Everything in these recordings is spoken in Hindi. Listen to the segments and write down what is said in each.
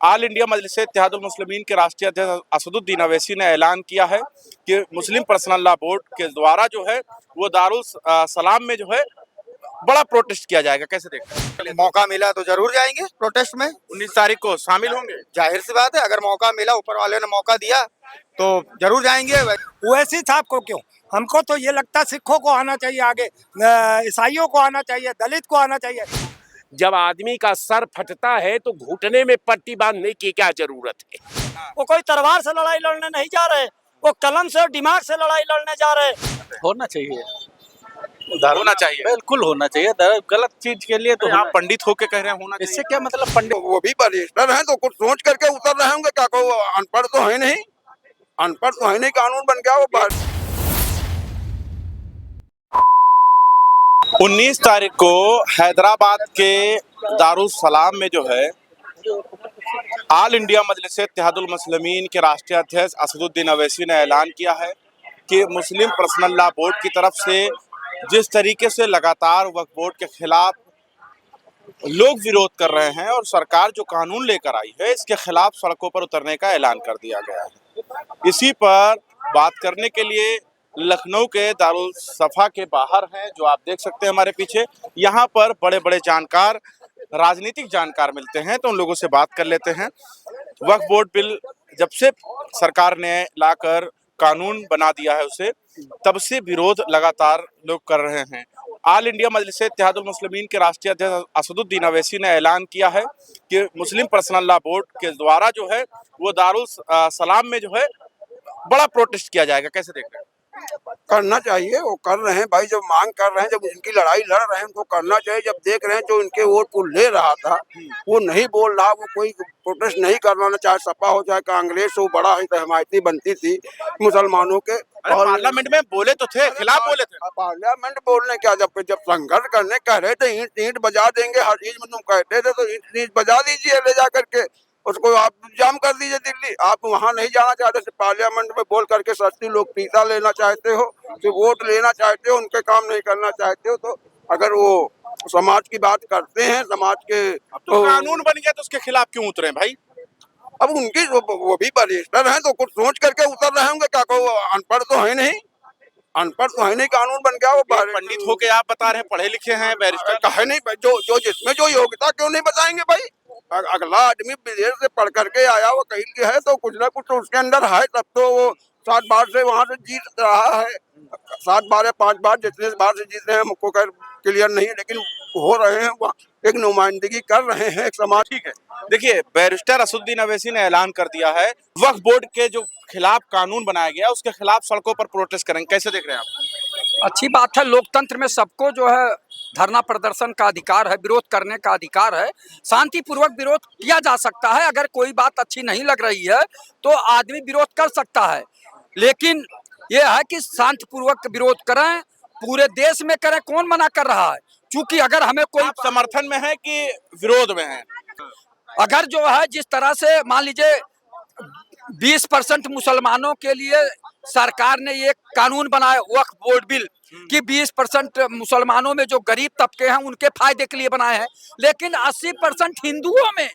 आल इंडिया मजलिस-ए-इत्तेहादुल मुस्लिमीन के राष्ट्रीय अध्यक्ष असदुद्दीन अवैसी ने ऐलान किया है कि मुस्लिम पर्सनल लॉ बोर्ड के द्वारा जो है वो दारुल सलाम में जो है बड़ा प्रोटेस्ट किया जाएगा। कैसे देखते हैं? मौका मिला तो जरूर जाएंगे प्रोटेस्ट में। 19 तारीख को शामिल होंगे। जाहिर सी बात है, अगर मौका मिला, ऊपर वाले ने मौका दिया तो जरूर जाएंगे। वैसी साहब को क्यों, हमको तो ये लगता सिखों को आना चाहिए, आगे ईसाइयों को आना चाहिए, दलित को आना चाहिए। जब आदमी का सर फटता है तो घुटने में पट्टी बांधने की क्या जरूरत है? वो कोई तलवार से लड़ाई लड़ने नहीं जा रहे, वो कलम से और दिमाग से लड़ाई लड़ने जा रहे। होना चाहिए, होना चाहिए, बिल्कुल होना चाहिए। गलत चीज के लिए तो आप पंडित होके कह रहे हैं होना चाहिए। इससे क्या मतलब? पंडित वो भी बरिस्टर हैं तो कुछ सोच करके उतर रहे होंगे। क्या को अनपढ़ तो है नहीं, अनपढ़ तो है नहीं, कानून बन गया वो। 19 तारीख को हैदराबाद के दारुल सलाम में जो है आल इंडिया मजलिस-ए-इत्तेहादुल मुस्लिमीन के राष्ट्रीय अध्यक्ष असदुद्दीन अवैसी ने ऐलान किया है कि मुस्लिम पर्सनल लॉ बोर्ड की तरफ से जिस तरीके से लगातार वक्फ बोर्ड के खिलाफ लोग विरोध कर रहे हैं और सरकार जो कानून लेकर आई है इसके खिलाफ सड़कों पर उतरने का ऐलान कर दिया गया है। इसी पर बात करने के लिए लखनऊ के दारुल सफा के बाहर हैं, जो आप देख सकते हैं हमारे पीछे। यहाँ पर बड़े बड़े जानकार, राजनीतिक जानकार मिलते हैं, तो उन लोगों से बात कर लेते हैं। वक्फ बोर्ड बिल जब से सरकार ने लाकर कानून बना दिया है उसे, तब से विरोध लगातार लोग कर रहे हैं। आल इंडिया मजलिस-ए-इत्तेहादुल मुस्लिमीन के राष्ट्रीय अध्यक्ष असदुद्दीन अवैसी ने ऐलान किया है कि मुस्लिम पर्सनल लॉ बोर्ड के द्वारा जो है वो दारुल सलाम में जो है बड़ा प्रोटेस्ट किया जाएगा। कैसे देख रहे हैं? करना चाहिए, वो कर रहे हैं भाई। जब मांग कर रहे हैं, जब उनकी लड़ाई लड़ रहे हैं, उनको करना चाहिए। जब देख रहे हैं जो उनके वोट को ले रहा था वो नहीं बोल रहा, वो कोई प्रोटेस्ट नहीं करवाना, चाहे सपा हो चाहे कांग्रेस हो, बड़ा हिमायती बनती थी मुसलमानों के। और पार्लियामेंट में बोले तो थे, खिलाफ बोले थे। पार्लियामेंट बोलने क्या, जब संघर्ष करने कह रहे थे, ईंट ईंट बजा देंगे हर चीज में तुम कहते थे, तो ईंट ईंट बजा दीजिए ले जा करके, उसको आप जाम कर दीजिए दिल्ली। आप वहाँ नहीं जाना चाहते, पार्लियामेंट में बोल करके सस्ती लोग पीता लेना चाहते हो, तो वोट लेना चाहते हो, उनके काम नहीं करना चाहते हो। तो अगर वो समाज की बात करते हैं, समाज के तो कानून बन गया तो उसके खिलाफ क्यों उतरे भाई? अब उनकी वो भी बरिस्टर हैं तो कुछ सोच करके उतर रहे होंगे। क्या को अनपढ़ तो है नहीं, अनपढ़ तो है नहीं, कानून बन गया वो। पंडित होके आप बता रहे हैं पढ़े लिखे हैं, बैरिस्टर कहे नहीं, जो जिसमें जो योग्यता क्यों नहीं बताएंगे भाई। अगला आदमी विदेश से पढ़ करके आया, वो कहीं के है तो कुछ ना कुछ तो उसके अंदर है, तब तो वो 7 बार से वहां से जीत रहा है। 7 बार या 5 बार जितने बार से जीत रहे हैं हमको क्लियर नहीं है, लेकिन हो रहे हैं, वहाँ एक नुमाइंदगी कर रहे हैं एक समाज। ठीक है, देखिए बैरिस्टर असदुद्दीन अवैसी ने ऐलान कर दिया है वक्फ बोर्ड के जो खिलाफ कानून बनाया गया उसके खिलाफ सड़कों पर प्रोटेस्ट करेंगे। कैसे देख रहे हैं आप? अच्छी बात है, लोकतंत्र में सबको जो है धरना प्रदर्शन का अधिकार है, विरोध करने का अधिकार है। शांतिपूर्वक विरोध किया जा सकता है। अगर कोई बात अच्छी नहीं लग रही है तो आदमी विरोध कर सकता है, लेकिन यह है कि शांतिपूर्वक विरोध करें, पूरे देश में करें। कौन मना कर रहा है? क्योंकि अगर हमें कोई समर्थन में है कि विरोध में है, अगर जो है जिस तरह से मान लीजिए 20% मुसलमानों के लिए सरकार ने ये कानून बनाया वक्फ बोर्ड बिल कि 20% मुसलमानों में जो गरीब तबके हैं उनके फायदे के लिए बनाए हैं, लेकिन 80% हिंदुओं में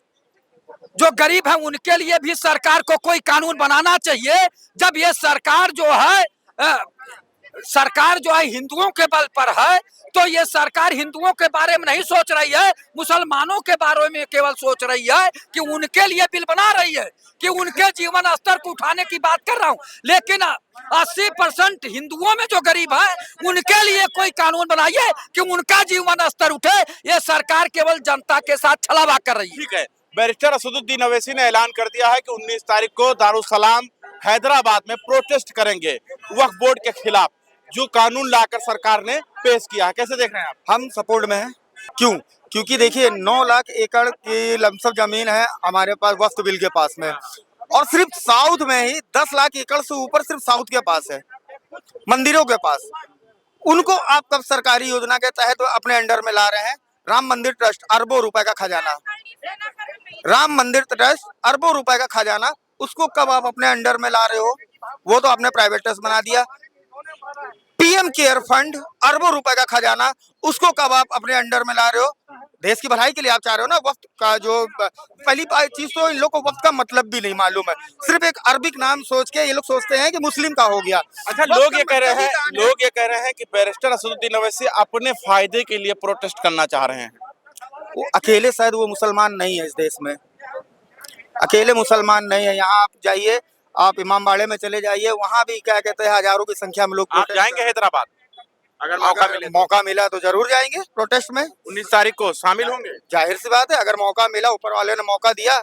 जो गरीब हैं उनके लिए भी सरकार को कोई कानून बनाना चाहिए। जब ये सरकार जो है हिंदुओं के बल पर है, तो ये सरकार हिंदुओं के बारे में नहीं सोच रही है, मुसलमानों के बारे में केवल सोच रही है कि उनके लिए बिल बना रही है, कि उनके जीवन स्तर को उठाने की बात कर रहा हूँ। लेकिन 80% हिंदुओं में जो गरीब है उनके लिए कोई कानून बनाइए कि उनका जीवन स्तर उठे। ये सरकार केवल जनता के साथ छलावा कर रही है। ठीक है, बैरिस्टर असदुद्दीन अवैसी ने ऐलान कर दिया है कि 19 तारीख को दारुल सलाम हैदराबाद में प्रोटेस्ट करेंगे वक्फ बोर्ड के खिलाफ जो कानून लाकर सरकार ने पेश किया है। कैसे देख रहे हैं आप? हम सपोर्ट में हैं। क्यों? क्योंकि देखिए 9 लाख एकड़ की लमसम जमीन है हमारे पास वक्फ बिल के पास में, और सिर्फ साउथ में ही 10 लाख एकड़ से ऊपर सिर्फ साउथ के पास है, मंदिरों के पास। उनको आप कब सरकारी योजना के तहत अपने अंडर में ला रहे हैं? राम मंदिर ट्रस्ट अरबों रुपए का खजाना, राम मंदिर ट्रस्ट अरबों रुपए का खजाना, उसको कब आप अपने अंडर में ला रहे हो? वो तो आपने प्राइवेट ट्रस्ट बना दिया। पीएम केयर फंड अरबों रुपए का खजाना, उसको कब आप अपने अंडर में ला रहे हो? देश की भलाई के लिए आप चाह रहे हो ना। वक्त का जो पहली चीज तो इन लोग को वक्त का मतलब भी नहीं मालूम है। सिर्फ एक अरबिक नाम सोच के ये लोग सोचते हैं कि मुस्लिम का हो गया। अच्छा, वक्त लोग का ये कह रहे मतलब ही हैं कहानी है। लोग ये कह रहे हैं कि बैरिस्टर असदुद्दीन ओवैसी अपने फायदे के लिए प्रोटेस्ट करना चाह रहे हैं। वो अकेले शायद वो मुसलमान नहीं है इस देश में, अकेले मुसलमान नहीं है। यहाँ आप जाइए, आप इमामबाड़े में चले जाइए, वहाँ भी क्या कहते हैं हजारों की संख्या में लोग आप protest जाएंगे कर हैदराबाद अगर मौका अगर मिले तो? मौका मिला तो जरूर जाएंगे प्रोटेस्ट में। 19 तारीख को शामिल होंगे? जाहिर सी बात है, अगर मौका मिला, ऊपर वाले ने मौका दिया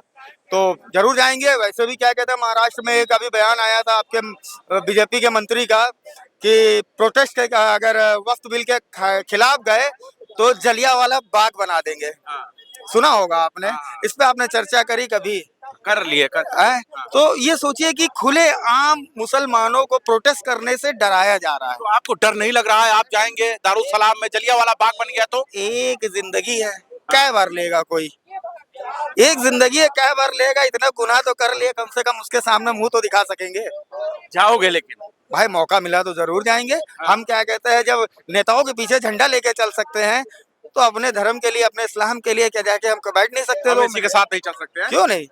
तो जरूर जाएंगे। वैसे भी क्या कहते हैं, महाराष्ट्र में एक अभी बयान आया था आपके बीजेपी के मंत्री का कि प्रोटेस्ट के अगर वक्फ बिल के खिलाफ गए तो जलियांवाला बाग बना देंगे। सुना होगा आपने, इस पे आपने चर्चा करी कभी? कर लिए कर है? तो ये सोचिए कि खुले आम मुसलमानों को प्रोटेस्ट करने से डराया जा रहा है। तो आपको डर नहीं लग रहा है? आप जाएंगे दारुसलाम में, जलियांवाला बाग बन गया तो? एक जिंदगी है, कै बार लेगा कोई? एक जिंदगी है, कै बार लेगा? इतना गुनाह तो कर लिए, कम से कम उसके सामने मुंह तो दिखा सकेंगे। जाओगे लेकिन? भाई मौका मिला तो जरूर जाएंगे। हम क्या कहते हैं, जब नेताओं के पीछे झंडा लेके चल सकते हैं तो अपने धर्म के लिए, अपने इस्लाम के लिए क्या जाके हम बैठ नहीं सकते? हम तो इसी के साथ नहीं चल सकते हैं? क्यों नहीं?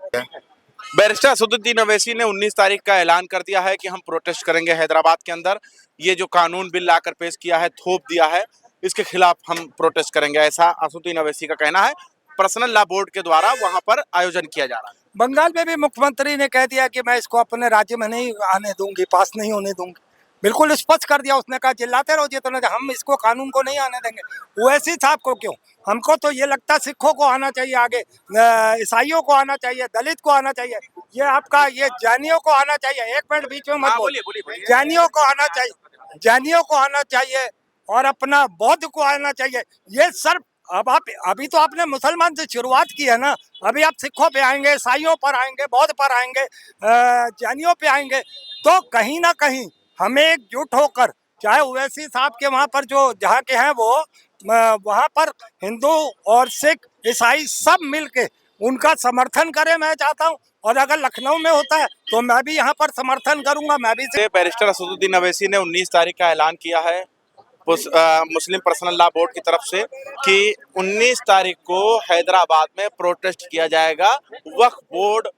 बैरिस्टर असदुद्दीन ओवैसी ने 19 तारीख का ऐलान कर दिया है कि हम प्रोटेस्ट करेंगे हैदराबाद के अंदर। ये जो कानून बिल लाकर पेश किया है, थोप दिया है, इसके खिलाफ हम प्रोटेस्ट करेंगे, ऐसा असदुद्दीन ओवैसी का कहना है। पर्सनल लॉ बोर्ड के द्वारा वहां पर आयोजन किया जा रहा है। बंगाल में भी मुख्यमंत्री ने कह दिया कि मैं इसको अपने राज्य में नहीं आने दूंगी, पास नहीं होने दूंगी। बिल्कुल स्पष्ट कर दिया उसने, कहा चिल्लाते रहो जितना, हम इसको कानून को नहीं आने देंगे। ओवैसी साहब को क्यों? हमको तो ये लगता है सिखों को आना चाहिए आगे, ईसाइयों को आना चाहिए, दलित को आना चाहिए, ये आपका ये जैनियों को आना चाहिए। एक मिनट बीच में मत बोलिए। बोलिए। जैनियों को आना चाहिए, जैनियों को आना चाहिए और अपना बौद्ध को आना चाहिए। ये सर अब आप अभी तो आपने मुसलमान से शुरुआत की है ना, अभी आप सिखों पे आएंगे, ईसाइयों पर आएंगे, बौद्ध पर आएंगे, जैनियों पे आएंगे। तो कहीं ना कहीं हमें एकजुट होकर, चाहे ओवैसी साहब के वहाँ पर जो जहाँ के हैं वो वहाँ पर हिंदू और सिख ईसाई सब मिलके उनका समर्थन करें, मैं चाहता हूँ। और अगर लखनऊ में होता है तो मैं भी यहाँ पर समर्थन करूंगा। मैं भी बैरिस्टर असदुद्दीन ओवैसी ने 19 तारीख का ऐलान किया है मुस्लिम पर्सनल लॉ बोर्ड की तरफ से कि 19 तारीख को हैदराबाद में प्रोटेस्ट किया जाएगा वक्फ बोर्ड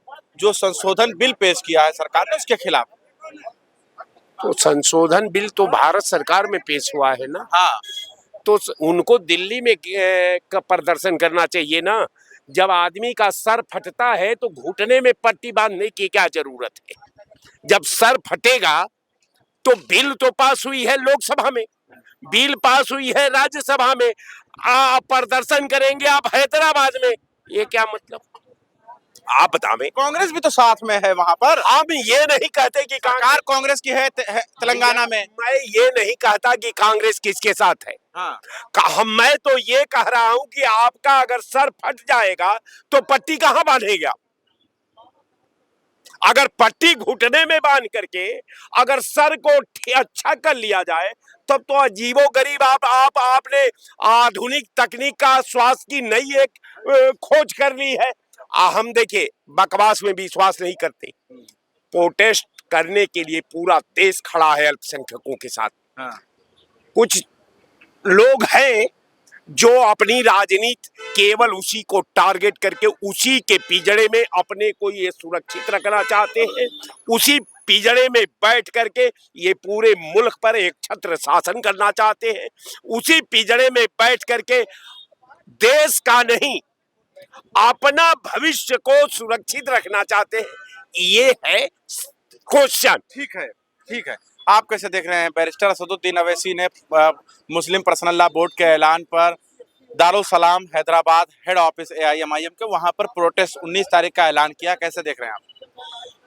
जो संशोधन बिल पेश किया है सरकार ने, उसके खिलाफ। तो संशोधन बिल तो भारत सरकार में पेश हुआ है ना। हाँ, तो उनको दिल्ली में का प्रदर्शन करना चाहिए ना। जब आदमी का सर फटता है तो घुटने में पट्टी बांधने की क्या जरूरत है? जब सर फटेगा तो बिल तो पास हुई है लोकसभा में, बिल पास हुई है राज्यसभा में, आप प्रदर्शन करेंगे आप हैदराबाद में, ये क्या मतलब? आप बतावें। कांग्रेस भी तो साथ में है वहां पर। हम ये नहीं कहते कि सरकार कांग्रेस की है तेलंगाना में। मैं ये नहीं कहता कि कांग्रेस किसके साथ है। हाँ, मैं तो ये कह रहा हूं कि आपका अगर सर फट जाएगा तो पट्टी कहां बांधेगा? अगर पट्टी घुटने में बांध करके अगर सर को अच्छा कर लिया जाए तब तो अजीबो गरीब आपने आधुनिक तकनीक का स्वास्थ्य की नई एक खोज कर ली है। हम देखिए बकवास में विश्वास नहीं करते। प्रोटेस्ट करने के लिए पूरा देश खड़ा है अल्पसंख्यकों के साथ। हाँ। कुछ लोग हैं जो अपनी राजनीति केवल उसी को टारगेट करके उसी के पिंजड़े में अपने को ये सुरक्षित रखना चाहते हैं, उसी पिंजड़े में बैठ करके ये पूरे मुल्क पर एक छत्र शासन करना चाहते हैं, उसी पिंजड़े में बैठ करके देश का नहीं अपना भविष्य को सुरक्षित रखना चाहते हैं। ये है क्वेश्चन। ठीक है, ठीक है। आप कैसे देख रहे हैं? बैरिस्टर असदुद्दीन ओवैसी ने मुस्लिम पर्सनल लॉ बोर्ड के ऐलान पर Darussalam Hyderabad head office AIMIM के वहां पर प्रोटेस्ट 19 तारीख का ऐलान किया, कैसे देख रहे हैं आप?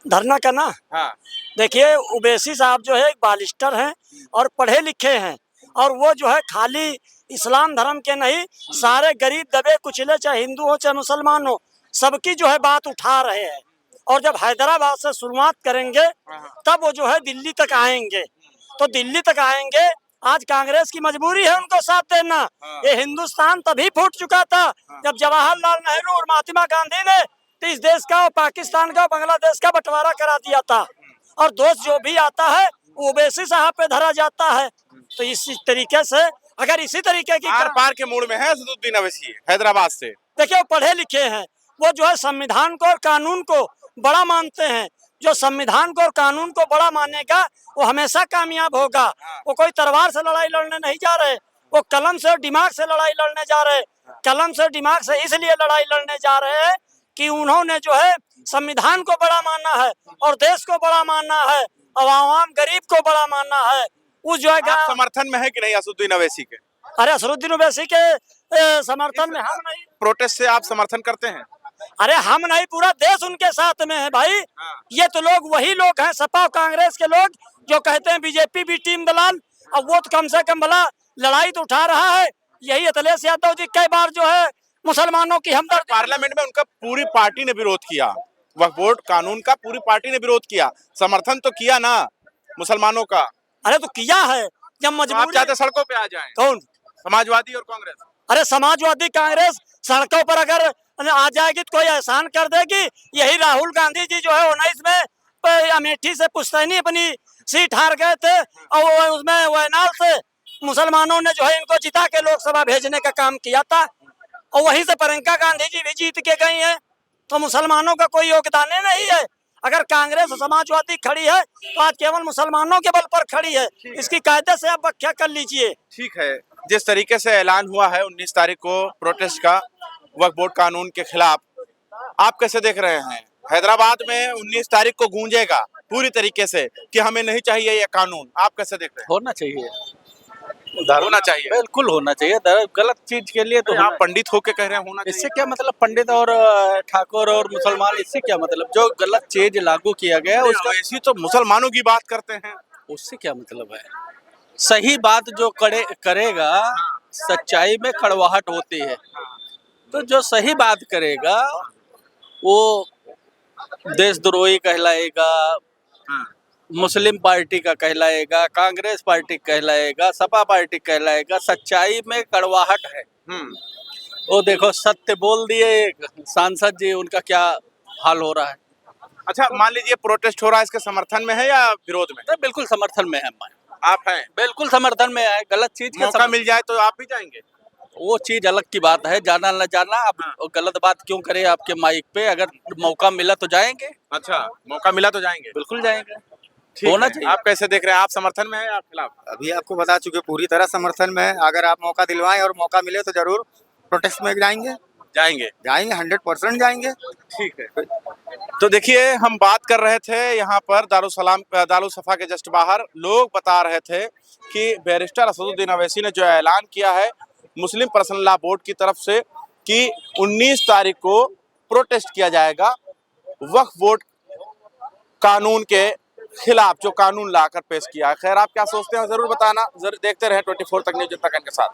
धरना करना। हाँ, देखिए ओवैसी साहब जो है एक बालिस्टर हैं और पढ़े लिखे हैं, और वो जो है खाली इस्लाम धर्म के नहीं, सारे गरीब दबे कुचले, चाहे हिंदू हो चाहे मुसलमान हो, सबकी जो है बात उठा रहे हैं। और जब हैदराबाद से शुरुआत करेंगे तब वो जो है दिल्ली तक आएंगे। तो दिल्ली तक आएंगे, आज कांग्रेस की मजबूरी है उनको साथ देना। ये हिंदुस्तान तभी फूट चुका था जब जवाहरलाल नेहरू और महात्मा गांधी ने इस देश का और पाकिस्तान का और बांग्लादेश का बंटवारा करा दिया था। और दोष जो भी आता है ओवैसी साहब पे धरा जाता है। तो इस तरीके से अगर इसी तरीके की आर पार के मूड में है असदुद्दीन अवैसी हैदराबाद से। देखिए वो पढ़े लिखे हैं, वो जो है संविधान को और कानून को बड़ा मानते हैं। जो संविधान को और कानून को बड़ा मानेगा वो हमेशा कामयाब होगा। वो कोई तलवार से लड़ाई लड़ने नहीं जा रहे, वो कलम से और दिमाग से लड़ाई लड़ने जा रहे। कलम से और दिमाग से इसलिए लड़ाई लड़ने जा रहे हैं कि उन्होंने जो है संविधान को बड़ा मानना है और देश को बड़ा मानना है और आवाम गरीब को बड़ा मानना है। उस जो है आप समर्थन में है कि नहीं असदुद्दीन अवैसी के? अरे असरुद्दीन ओवैसी के समर्थन में हम नहीं। प्रोटेस्ट से आप समर्थन करते हैं? अरे हम नहीं, पूरा देश उनके साथ में है भाई। ये तो लोग वही लोग हैं, सपा और कांग्रेस के लोग जो कहते हैं बीजेपी भी टीम दलाल। अब वो तो कम से कम भला लड़ाई तो उठा रहा है। यही अखिलेश यादव जी कई बार जो है मुसलमानों की हमदर्दी। पार्लियामेंट में उनका पूरी पार्टी ने विरोध किया, वक्फ बोर्ड कानून का पूरी पार्टी ने विरोध किया, समर्थन तो किया ना मुसलमानों का। अरे तो किया है जब तो आप मजबूरी। चाहते सड़कों पे आ जाएं? कौन? समाजवादी और कांग्रेस। अरे समाजवादी कांग्रेस सड़कों पर अगर आ जाएगी तो कोई एहसान कर देगी। यही राहुल गांधी जी जो है 19 में अमेठी से पुश्तैनी अपनी सीट हार गए थे और उसमें वयनाड से मुसलमानों ने जो है इनको जिता के लोकसभा भेजने का काम किया था और वहीं से प्रियंका गांधी जी भी जीत के गई हैं। तो मुसलमानों का कोई योगदान नहीं है। अगर कांग्रेस और समाजवादी खड़ी है तो आज केवल मुसलमानों के बल पर खड़ी है। इसकी कायदे से आप व्याख्या कर लीजिए। ठीक है, जिस तरीके से ऐलान हुआ है 19 तारीख को प्रोटेस्ट का वक्फ बोर्ड कानून के खिलाफ, आप कैसे देख रहे हैं? हैदराबाद में 19 तारीख को गूंजेगा पूरी तरीके से कि हमें नहीं चाहिए ये कानून, आप कैसे देख रहे हैं? होना चाहिए, होना चाहिए, बिल्कुल होना चाहिए। गलत चीज के लिए तो आप पंडित होके कह रहे हैं होना इससे चाहिए। क्या मतलब? पंडित और ठाकुर और मुसलमान, इससे क्या मतलब? जो गलत चीज लागू किया गया है उसका, ऐसी तो मुसलमानों की बात करते हैं। उससे क्या मतलब है? सही बात जो करेगा, सच्चाई में कड़वाहट होती है। तो जो सही बात करेगा वो देशद्रोही कहलाएगा, मुस्लिम पार्टी का कहलाएगा, कांग्रेस पार्टी कहलाएगा, सपा पार्टी कहलाएगा। सच्चाई में कड़वाहट है। वो देखो सत्य बोल दिए सांसद जी, उनका क्या हाल हो रहा है। अच्छा, मान लीजिए प्रोटेस्ट हो रहा है, इसके समर्थन में है या विरोध में? तो बिल्कुल समर्थन में है। आप हैं? बिल्कुल समर्थन में है। गलत चीज के मौका मिल जाए तो आप भी जाएंगे? वो चीज अलग की बात है, जाना न जाना। अब गलत बात क्यों करे आपके माइक पे? अगर मौका मिला तो जाएंगे। अच्छा, मौका मिला तो जाएंगे, बिल्कुल जाएंगे। ठीक होना है। चाहिए। आप कैसे देख रहे हैं? आप समर्थन में हैं या खिलाफ? अभी आपको बता चुके पूरी तरह समर्थन में है। अगर आप मौका दिलवाएं और मौका मिले तो जरूर प्रोटेस्ट में जाएंगे। जाएंगे 100% जाएंगे। ठीक है। तो देखिए, हम बात कर रहे थे यहाँ पर दारुसफा के जस्ट बाहर, लोग बता रहे थे कि बैरिस्टर असदुद्दीन अवैसी ने जो ऐलान किया है मुस्लिम पर्सनल लॉ बोर्ड की तरफ से कि 19 तारीख को प्रोटेस्ट किया जाएगा वक्फ बोर्ड कानून के खिलाफ, जो कानून लाकर पेश किया है। खैर, आप क्या सोचते हैं जरूर बताना। जरूर देखते रहें 24 तक न्यूज़ जनता के साथ।